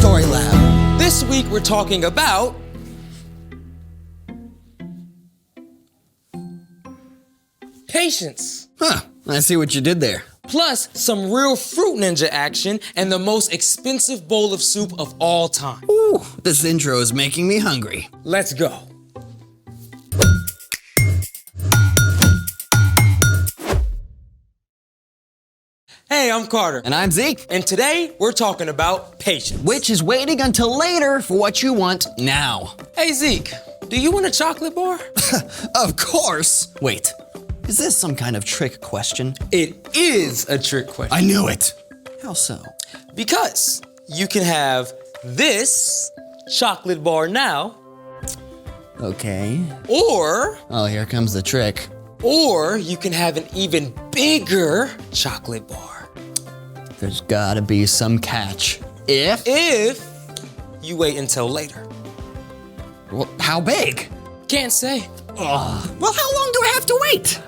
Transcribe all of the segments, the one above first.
Story Lab. This week we're talking about patience. Huh, I see what you did there. Plus some real Fruit Ninja action and the most expensive bowl of soup of all time. Ooh, this intro is making me hungry. Let's go. Hey, I'm Carter. And I'm Zeke. And today we're talking about patience. Which is waiting until later for what you want now. Hey Zeke, do you want a chocolate bar? Of course. Wait, is this some kind of trick question? It is a trick question. I knew it. How so? Because you can have this chocolate bar now, Okay. or Oh, here comes the trick. you can have an even bigger chocolate bar. There's gotta be some catch. If you wait until later. Well, how big? Can't say. Well, how long do I have to wait?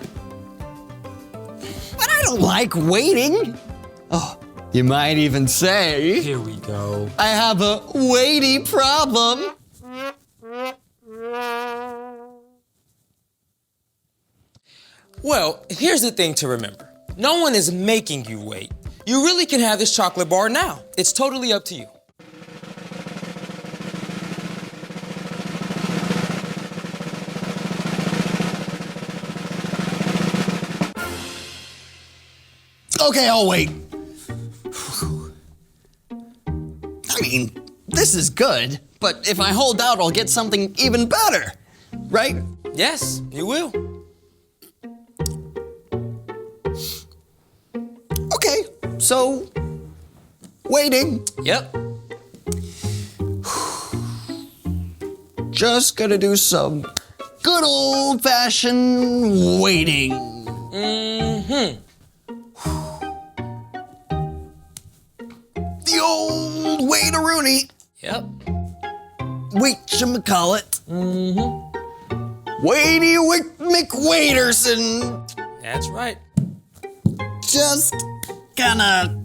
But I don't like waiting. Oh, you might even say, Here we go. I have a weighty problem. Well, here's the thing to remember. No one is making you wait. You really can have this chocolate bar now. It's totally up to you. Okay, I'll wait. I mean, this is good, but if I hold out, I'll get something even better, right? Yes, you will. Okay, so waiting. Yep. Just gonna do some good old-fashioned waiting. Mm-hmm. The old wait-a-rooney. Yep. Wait-chamacallit. Waity McWaiterson. That's right. Just gonna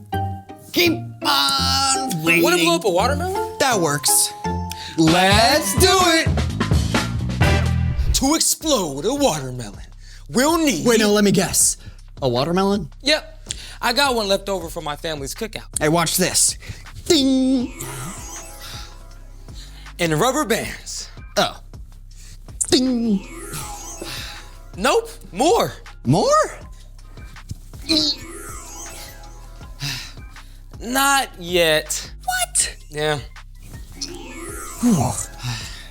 keep on waiting. Want to blow up a watermelon? That works. Let's do it. To explode a watermelon, we'll need... Wait, no, let me guess. A watermelon? Yep. I got one left over from my family's cookout. Hey, watch this. Ding. And rubber bands. Oh. Ding. Nope, more. More? Not yet. What? Yeah.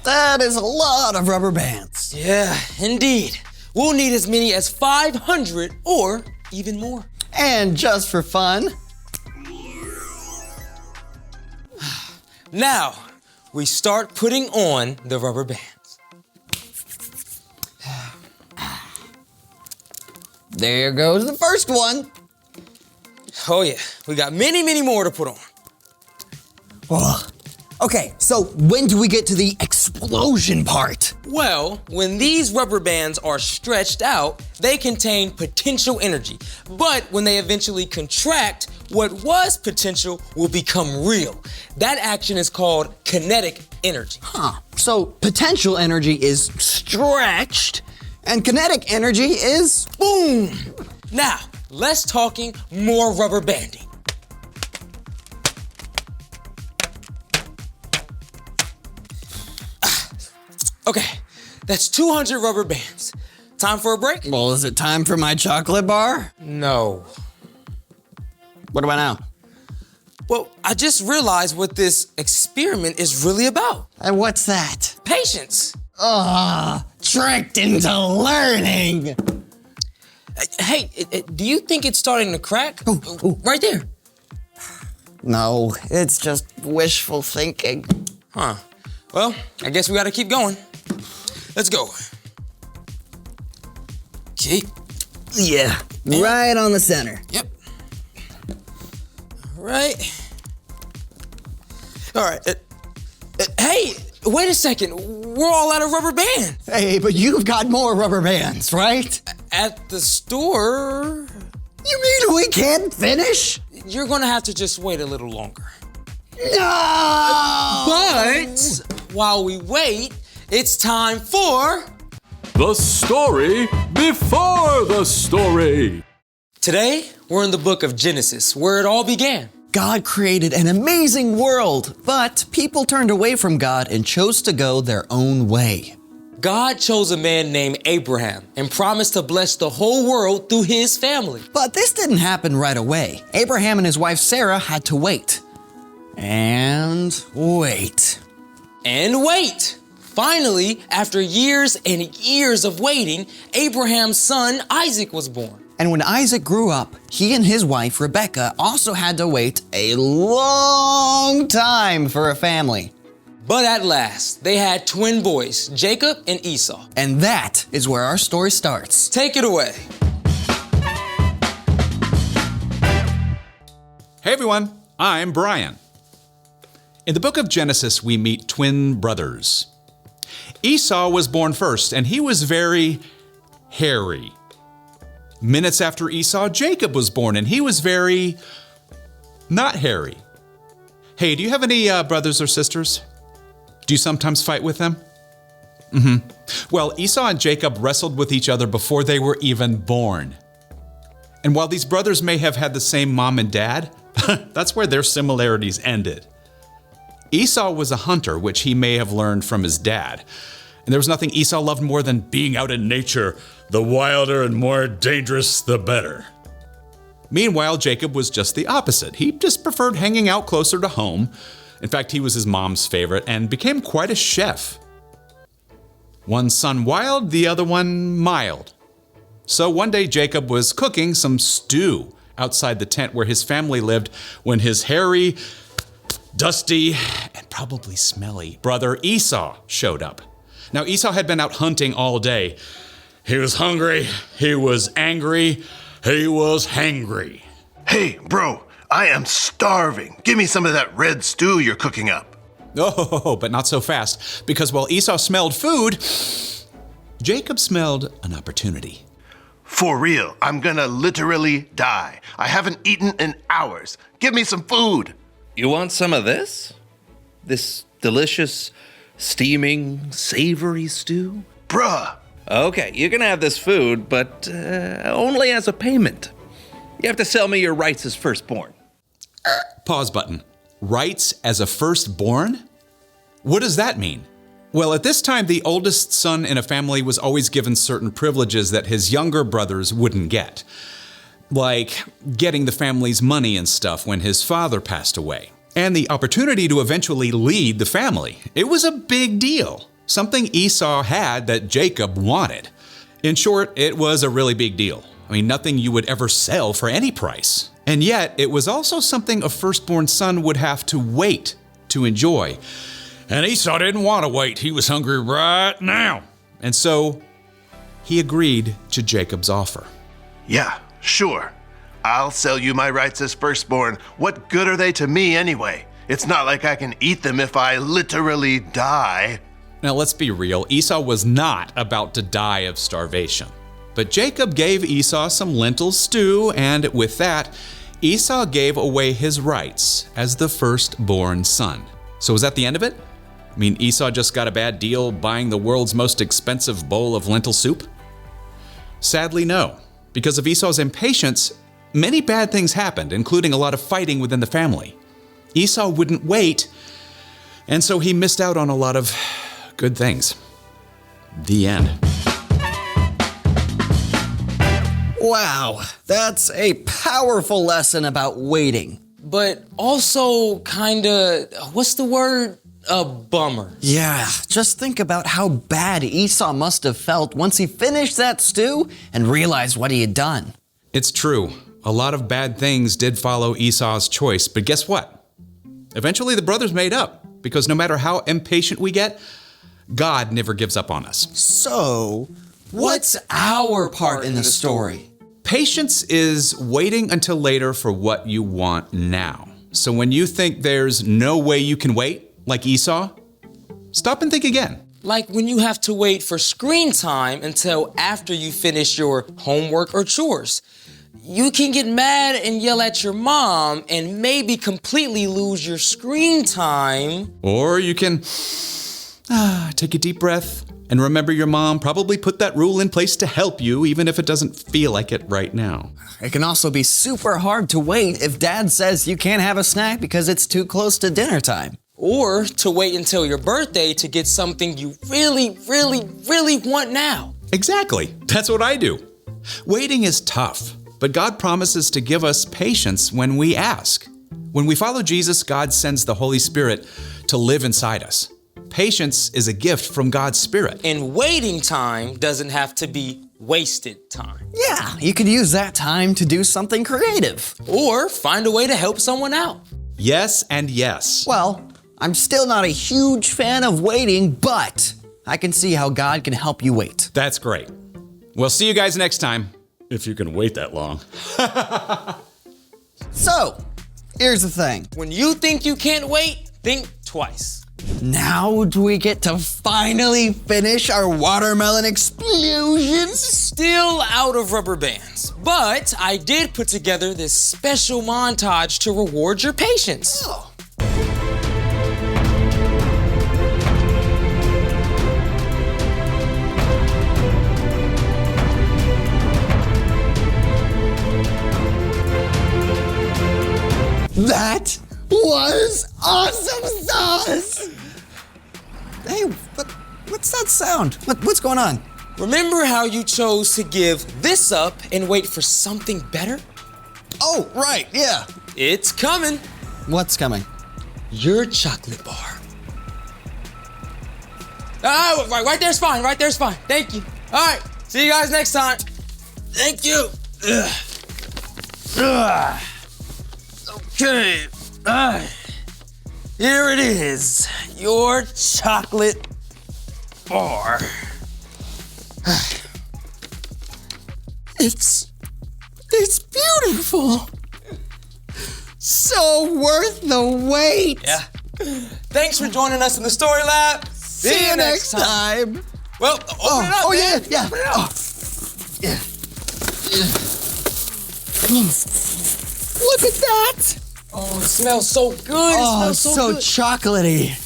That is a lot of rubber bands. Yeah, indeed. We'll need as many as 500 or even more. And just for fun, Now, we start putting on the rubber bands. there goes the first one. Oh yeah, we got many, many more to put on. Oh. Okay, so when do we get to the explosion part? Well, when these rubber bands are stretched out, they contain potential energy. But when they eventually contract, what was potential will become real. That action is called kinetic energy. Huh. So potential energy is stretched, and kinetic energy is Boom! Now, let's talking more rubber banding. Okay, that's 200 rubber bands. Time for a break? Well, is it time for my chocolate bar? No. What about now? Well, I just realized what this experiment is really about. And what's that? Patience. Tricked into learning. Hey, do you think it's starting to crack? Ooh. Right there. No, it's just wishful thinking. Huh. Well, I guess we gotta keep going. Let's go. Okay. Yeah, right on the center. Yep. All right. All right. Hey, wait a second. We're all out of rubber bands. Hey, but you've got more rubber bands, right? At the store, You mean we can't finish? you're gonna have to just wait a little longer. No! But while we wait, it's time for The story before the story. Today, we're in the book of Genesis, where it all began. God created an amazing world, but people turned away from God and chose to go their own way. God chose a man named Abraham and promised to bless the whole world through his family. But this didn't happen right away. Abraham and his wife Sarah had to wait. And wait. And wait! Finally, after years and years of waiting, Abraham's son Isaac was born. And when Isaac grew up, he and his wife Rebekah also had to wait a long time for a family. But at last, they had twin boys, Jacob and Esau. And that is where our story starts. Take it away. Hey everyone, I'm Brian. In the book of Genesis, we meet twin brothers. Esau was born first, and he was very hairy. Minutes after Esau, Jacob was born, and he was very not hairy. Hey, do you have any brothers or sisters? Do you sometimes fight with them? Well, Esau and Jacob wrestled with each other before they were even born. And while these brothers may have had the same mom and dad, that's where their similarities ended. Esau was a hunter, which he may have learned from his dad. And there was nothing Esau loved more than being out in nature. The wilder and more dangerous, the better. Meanwhile, Jacob was just the opposite. He just preferred hanging out closer to home. In fact, he was his mom's favorite and became quite a chef. One son wild, the other one mild. So one day Jacob was cooking some stew outside the tent where his family lived when his hairy, dusty, and probably smelly brother Esau showed up. Now Esau had been out hunting all day. He was hungry, he was angry, he was hangry. Hey, bro, I am starving. Give me some of that red stew you're cooking up. Oh, but not so fast, because while Esau smelled food, Jacob smelled an opportunity. For real, I'm gonna literally die. I haven't eaten in hours. Give me some food. You want some of this? This delicious, steaming, savory stew? Bruh. Okay, you can have this food, but only as a payment. You have to sell me your rights as firstborn. Pause button. Rights as a firstborn? What does that mean? Well, at this time, the oldest son in a family was always given certain privileges that his younger brothers wouldn't get. Like getting the family's money and stuff when his father passed away. And the opportunity to eventually lead the family. It was a big deal. Something Esau had that Jacob wanted. In short, it was a really big deal. I mean, nothing you would ever sell for any price. And yet, it was also something a firstborn son would have to wait to enjoy. And Esau didn't want to wait. He was hungry right now. And so, he agreed to Jacob's offer. Yeah, sure. I'll sell you my rights as firstborn. What good are they to me anyway? It's not like I can eat them if I literally die. Now, let's be real. Esau was not about to die of starvation. But Jacob gave Esau some lentil stew, and with that, Esau gave away his rights as the firstborn son. So was that the end of it? I mean, Esau just got a bad deal buying the world's most expensive bowl of lentil soup? Sadly, no. Because of Esau's impatience, many bad things happened, including a lot of fighting within the family. Esau wouldn't wait, and so he missed out on a lot of good things. The end. Wow, that's a powerful lesson about waiting. But also kinda, what's the word? A bummer. Yeah, just think about how bad Esau must have felt once he finished that stew and realized what he had done. It's true. A lot of bad things did follow Esau's choice, but guess what? Eventually the brothers made up, because no matter how impatient we get, God never gives up on us. So, what's our part in the story? Patience is waiting until later for what you want now. So when you think there's no way you can wait, like Esau, stop and think again. Like when you have to wait for screen time until after you finish your homework or chores. You can get mad and yell at your mom and maybe completely lose your screen time. Or you can take a deep breath and remember your mom probably put that rule in place to help you, even if it doesn't feel like it right now. It can also be super hard to wait if dad says you can't have a snack because it's too close to dinner time. Or to wait until your birthday to get something you really, really, really want now. Exactly. That's what I do. Waiting is tough, but God promises to give us patience when we ask. When we follow Jesus, God sends the Holy Spirit to live inside us. Patience is a gift from God's Spirit. And waiting time doesn't have to be wasted time. Yeah, you could use that time to do something creative. Or find a way to help someone out. Yes and yes. Well, I'm still not a huge fan of waiting, but I can see how God can help you wait. That's great. We'll see you guys next time, if you can wait that long. So, here's the thing. When you think you can't wait, think twice. Now do we get to finally finish our watermelon explosions? Still out of rubber bands, but I did put together this special montage to reward your patience. Oh. That was awesome sauce! Hey, what's that sound? What's going on? Remember how you chose to give this up and wait for something better? Oh, right, yeah. It's coming. What's coming? Your chocolate bar. Ah, right there's fine, right there's fine. Thank you. All right, see you guys next time. Thank you. Okay. Here it is, your chocolate bar. It's beautiful. So worth the wait. Yeah. Thanks for joining us in the Story Lab. See you next time. Well, open it up, man. Yeah. Open it up. Look at that. Oh, it smells so good. Oh, it smells so good. chocolatey.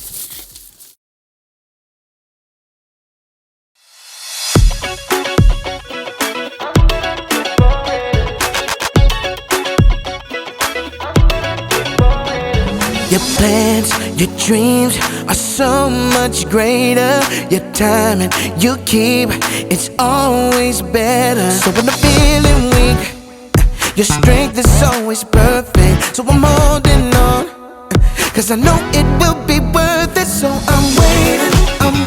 Your plans, your dreams are so much greater. Your time and you keep, it's always better. So when I'm feeling weak, your strength is always perfect. So I'm holding on, cause I know it will be worth it. So I'm waiting, I'm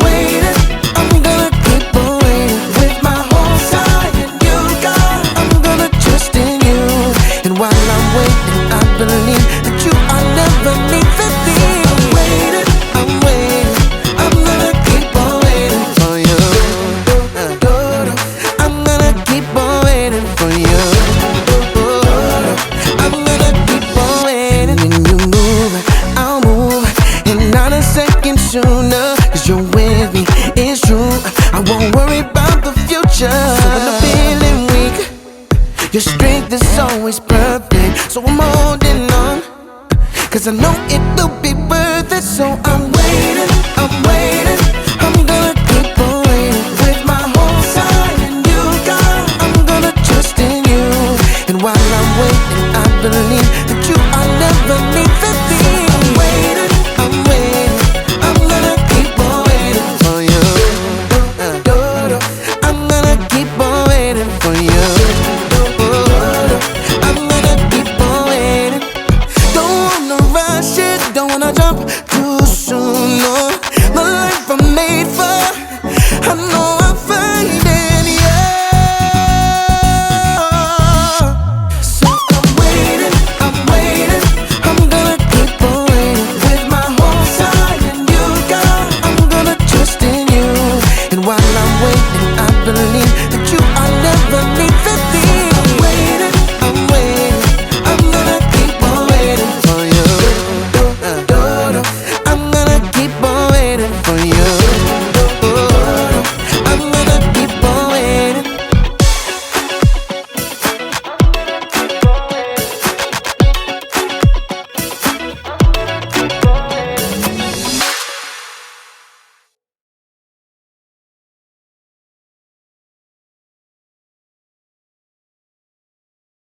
gonna keep on waiting. With my whole side and you, God, I'm gonna trust in you. And while I'm waiting, I believe that you are never leaving me. So I'm waiting, I'm gonna keep on waiting for you. I'm gonna keep on waiting for you. I'm gonna keep on waiting. When you move, I'll move. And not a second sooner, cause you're with me, it's true. I won't worry about the future. So when I'm feeling weak, your strength is always perfect. So I'm holding on, cause I know it will be worth it. So I'm waiting,